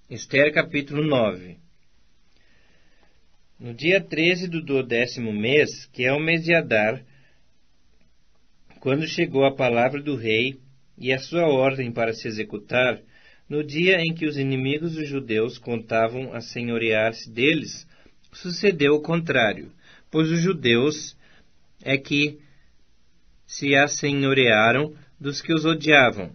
Ester capítulo 9. No dia 13 do 12º mês, que é o mês de Adar, quando chegou a palavra do rei e a sua ordem para se executar, no dia em que os inimigos dos judeus contavam assenhorear-se deles, sucedeu o contrário, pois os judeus é que se assenhorearam dos que os odiavam,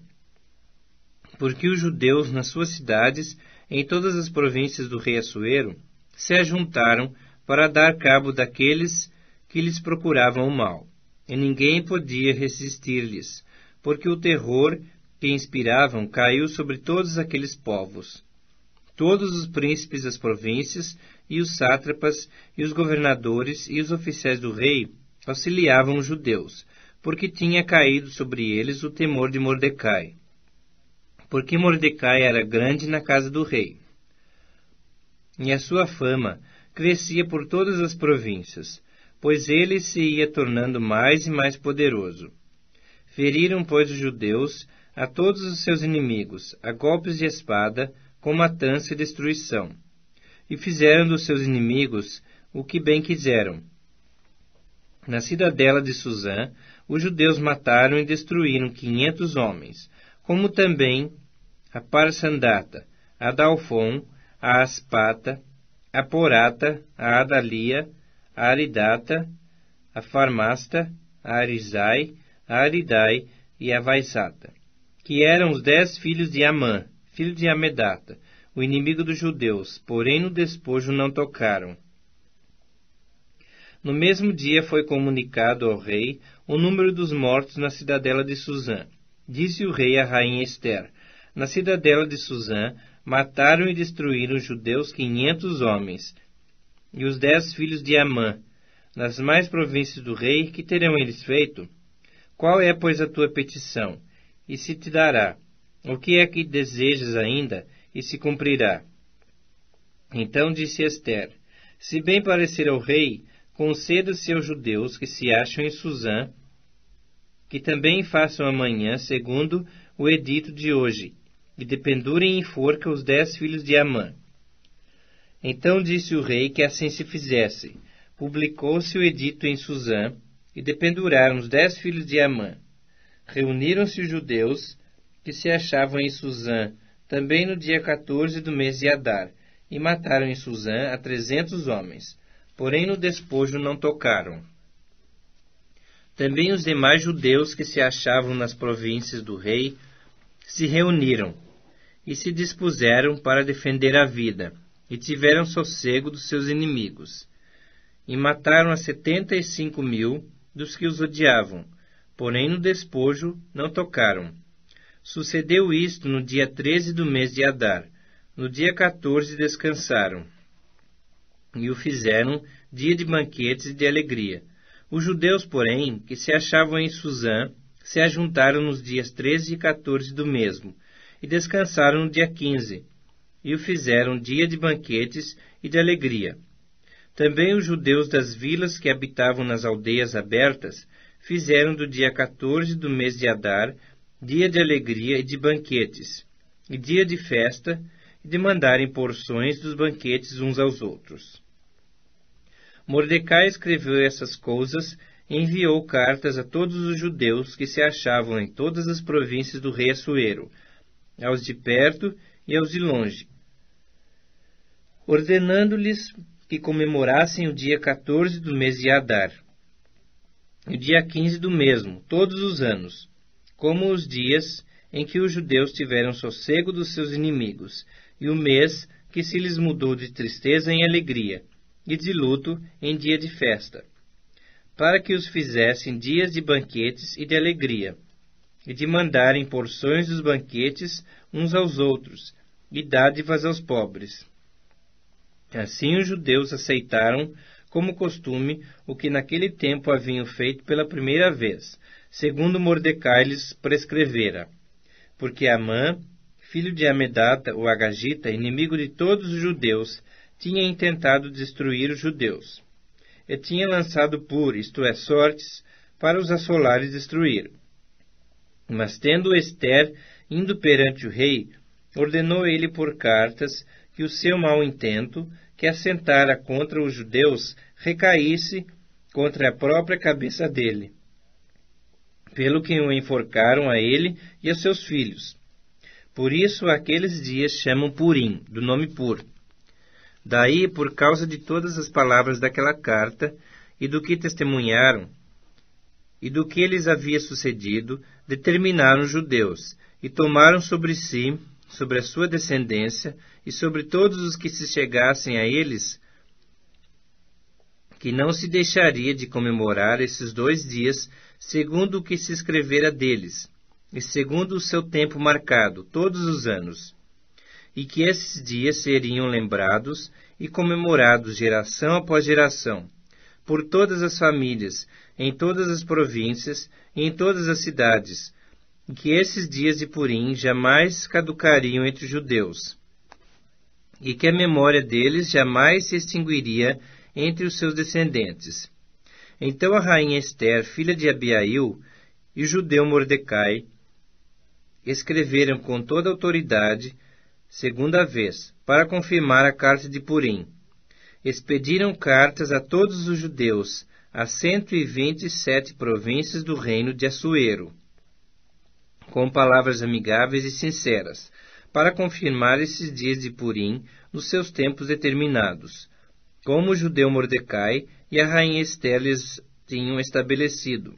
porque os judeus nas suas cidades, em todas as províncias do rei Assuero, se ajuntaram para dar cabo daqueles que lhes procuravam o mal, e ninguém podia resistir-lhes, porque o terror que inspiravam caiu sobre todos aqueles povos. Todos os príncipes das províncias, e os sátrapas, e os governadores, e os oficiais do rei auxiliavam os judeus, porque tinha caído sobre eles o temor de Mordecai, porque Mordecai era grande na casa do rei. E a sua fama crescia por todas as províncias, pois ele se ia tornando mais e mais poderoso. Feriram, pois, os judeus a todos os seus inimigos, a golpes de espada, com matança e destruição. E fizeram dos seus inimigos o que bem quiseram. Na cidadela de Suzã, os judeus mataram e destruíram 500 homens, como também a Parsandata, a Dalfon, a Aspata, a Porata, a Adalia, a Aridata, a Farmasta, a Arizai, a Aridai e a Vaisata, que eram os 10 filhos de Amã, filho de Amedata, o inimigo dos judeus, porém no despojo não tocaram. No mesmo dia foi comunicado ao rei o número dos mortos na cidadela de Suzã. Disse o rei à rainha Ester: na cidadela de Suzã mataram e destruíram os judeus 500 homens, e os 10 filhos de Amã. Nas mais províncias do rei, que terão eles feito? Qual é, pois, a tua petição? E se te dará. O que é que desejas ainda? E se cumprirá. Então disse Ester: se bem parecer ao rei, conceda-se aos judeus que se acham em Suzã, que também façam amanhã, segundo o edito de hoje, e dependurem em forca os 10 filhos de Amã. Então disse o rei que assim se fizesse. Publicou-se o edito em Suzã, e dependuraram os 10 filhos de Amã. Reuniram-se os judeus que se achavam em Suzã, também no dia 14 do mês de Adar, e mataram em Suzã a 300 homens, porém no despojo não tocaram. Também os demais judeus que se achavam nas províncias do rei se reuniram, e se dispuseram para defender a vida, e tiveram sossego dos seus inimigos. E mataram a 75.000 dos que os odiavam, porém no despojo não tocaram. Sucedeu isto no dia 13 do mês de Adar. No dia 14 descansaram, e o fizeram dia de banquetes e de alegria. Os judeus, porém, que se achavam em Suzã, se ajuntaram nos dias 13 e 14 do mesmo, e descansaram no dia 15, e o fizeram dia de banquetes e de alegria. Também os judeus das vilas que habitavam nas aldeias abertas fizeram do dia 14 do mês de Adar dia de alegria e de banquetes, e dia de festa, e de mandarem porções dos banquetes uns aos outros. Mordecai escreveu essas coisas e enviou cartas a todos os judeus que se achavam em todas as províncias do rei Assuero, aos de perto e aos de longe, ordenando-lhes que comemorassem o dia 14 do mês de Adar, e o dia 15 do mesmo, todos os anos, como os dias em que os judeus tiveram sossego dos seus inimigos, e o mês que se lhes mudou de tristeza em alegria, e de luto em dia de festa, para que os fizessem dias de banquetes e de alegria, e de mandarem porções dos banquetes uns aos outros, e dádivas aos pobres. Assim os judeus aceitaram como costume o que naquele tempo haviam feito pela primeira vez, segundo Mordecai lhes prescrevera, porque Amã, filho de Amedata, o Agagita, inimigo de todos os judeus, tinha intentado destruir os judeus, e tinha lançado isto é, sortes, para os assolar e destruir. Mas tendo Ester indo perante o rei, ordenou ele por cartas que o seu mau intento, que assentara contra os judeus, recaísse contra a própria cabeça dele, pelo que o enforcaram a ele e a seus filhos. Por isso aqueles dias chamam Purim, do nome Pur. Daí, por causa de todas as palavras daquela carta, e do que testemunharam, e do que lhes havia sucedido, determinaram os judeus, e tomaram sobre si, sobre a sua descendência, e sobre todos os que se chegassem a eles, que não se deixaria de comemorar esses 2 dias, segundo o que se escrevera deles, e segundo o seu tempo marcado, todos os anos, e que esses dias seriam lembrados e comemorados geração após geração, por todas as famílias, em todas as províncias e em todas as cidades, e que esses dias de Purim jamais caducariam entre os judeus, e que a memória deles jamais se extinguiria entre os seus descendentes. Então a rainha Ester, filha de Abiail, e o judeu Mordecai escreveram com toda a autoridade, segunda vez, para confirmar a carta de Purim. Expediram cartas a todos os judeus, a 127 províncias do reino de Assuero, com palavras amigáveis e sinceras, para confirmar esses dias de Purim nos seus tempos determinados, como o judeu Mordecai e a rainha Ester lhes tinham estabelecido,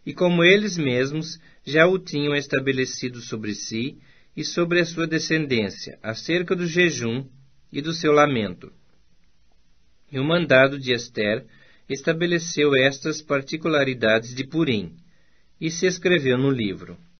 e como eles mesmos já o tinham estabelecido sobre si e sobre a sua descendência, acerca do jejum e do seu lamento. E o mandado de Ester estabeleceu estas particularidades de Purim, e se escreveu no livro.